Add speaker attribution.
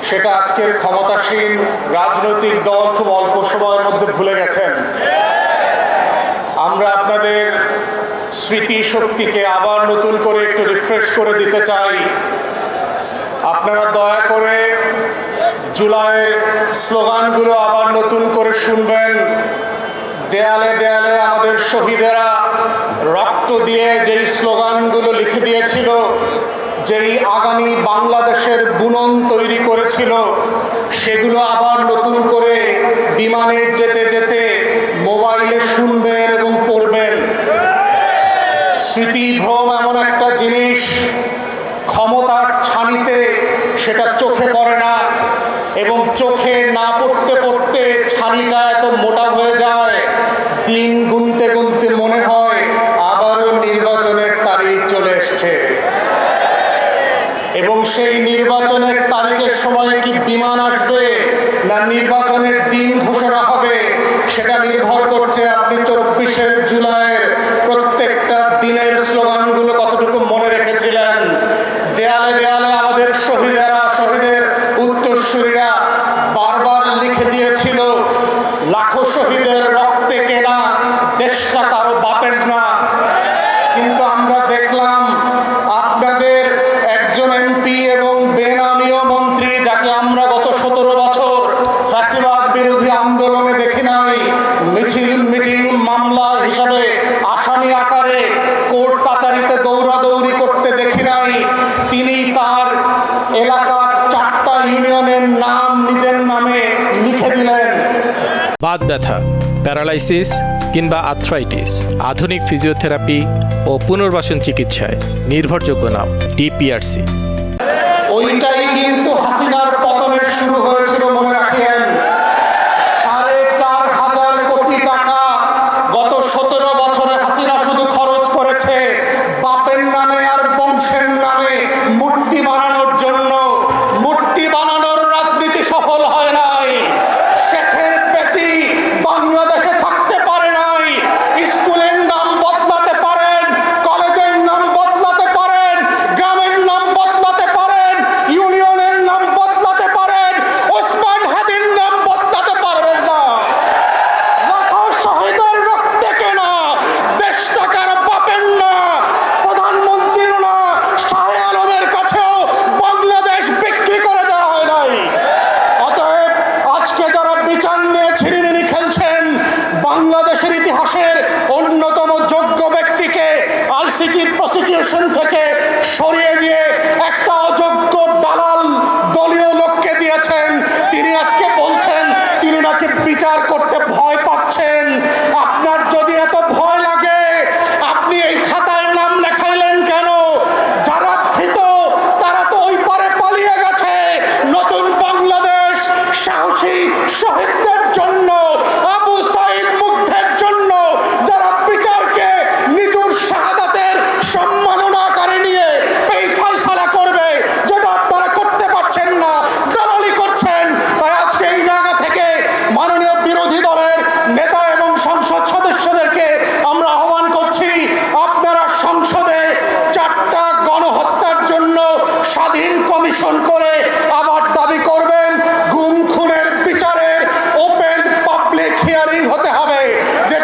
Speaker 1: সেটা আজকের ক্ষমতাসীন রাজনৈতিক দল খুব অল্প সময়ের মধ্যে ভুলে গেছেন। আমরা আপনাদের স্মৃতিশক্তিকে আবার নতুন করে একটু রিফ্রেশ করে দিতে চাই। আপনারা দয়া করে জুলাইয়ের স্লোগানগুলো আবার নতুন করে শুনবেন। দেয়ালে দেয়ালে আমাদের শহীদেরা রক্ত দিয়ে যেই স্লোগানগুলো লিখে দিয়েছিল, যেই আগামী বাংলাদেশের বুনন তৈরি করেছিল, সেগুলো আবার নতুন করে বিমানে যেতে যেতে মোবাইলে শুনবেন এবং পড়বেন। স্মৃতিভ্রম এমন একটা জিনিস, ক্ষমতার ছানিতে সেটা চোখে পড়ে না, এবং চোখে না পড়তে পড়তে ছানিটা এত মোটা হয়ে যায়, দিন গুনতে গুনতে মনে হয় আবারও নির্বাচনের তারিখ চলে এসছে। এবং সেই নির্বাচনের তারিখের সময় কি বিমান আসবে না নির্বাচনের দিন ঘোষণা হবে, সেটা নির্ভর করছে আপনি 24শে জুলাইয়ের প্রত্যেকটা দিনের স্লোগানগুলো কতটুকু মনে রেখেছিলেন। দেয়ালে দেয়ালে আমাদের শহীদের উত্তরসূরিরা বারবার লিখে দিয়েছিল, লাখো শহীদের রক্তে কেনা দেশটা কারো বাপের না। কিন্তু আমরা দেখলাম আপনাদের একজন এমপি এবং বেনামীয় মন্ত্রী, যাকে আমরা গত 17 বছর ফ্যাসিবাদ বিরোধী আন্দোলনে দেখি নাই, মিছিল মিটিং মামলার হিসাবে আসামি আকারে কোর্ট কাচারিতে দৌড়াদৌড়ি করতে দেখি নাই, তিনি তার এলাকার 4টা ইউনিয়নের নাম নিজের নামে লিখে দিলেন।
Speaker 2: বাত ব্যথা, প্যারালাইসিস কিংবা আর্থ্রাইটিস, আধুনিক ফিজিওথেরাপি ও পুনর্বাসন চিকিৎসায় নির্ভরযোগ্য নাম ডিপিআরসি।
Speaker 1: ওইটাই কিন্তু হাসিনার পতনের শুরু হয়েছিল, মনে রাখেন। 4,500 কোটি টাকা গত 17 বছরে হাসিনা শুধু খরচ করেছে বাপের নামে আর বংশের নামে মূর্তি বানানোর জন্য। মূর্তি বানানোর রাজনীতি সফল হয় নাই। শেখের পেটি বাংলাদেশে থাকতে পারে নাই। স্কুলের নাম বদলাতে পারেন, কলেজের নাম বদলাতে পারেন, গ্রামের নাম বদলাতে পারেন, ইউনিয়নের নাম বদলাতে পারেন, ওসমান হাদির নাম বদলাতে পারবেন না। লাখো শহীদের রক্তে কেনা দেশটা কারো বাপের না, প্রধানমন্ত্রীর না, শাহ আলমের কাছেও বাংলাদেশ বিক্রি করে দেওয়া হয় নাই। অতএব আজকে যারা বিচার নিয়ে ছিনিমিনি খেলছেন, বাংলাদেশের ইতিহাসের অন্যতম যোগ্য ব্যক্তিকে আইসিটির প্রসিকিউশন থেকে সরিয়ে দিয়ে একটা অযোগ্য দালাল দলীয় লোককে দিয়েছেন। তিনি আজকে বলছেন তিনি নাকি বিচার করতে ভয় পাচ্ছেন। আপনার যদি এত ভয় লাগে, আপনি এই খাতায় নাম লেখাইলেন কেন? যারা ভীত তারা তো ওই পারে পালিয়ে গেছে। নতুন বাংলাদেশ সাহসী শহীদদের জন্য, আবু সাইদ মুগ্ধের জন্য, যারা বিচারকে নিজের শাহাদাতের সম্মাননা করে নিয়ে এই ফয়সালা করবে, যেটা আপনারা করতে পারছেন না, দালালি করছেন। তাই আজকে এই জায়গা থেকে মাননীয় বিরোধী দলের নেতা এবং সংসদ সদস্যদেরকে আমরা আহ্বান করছি, আপনারা সংসদে 4টা গণহত্যার জন্য স্বাধীন কমিশন করে আবার দাবি করবেন গুম খুনের বিচারের ওপেন পাবলিক হিয়ারিং হতে হবে। যে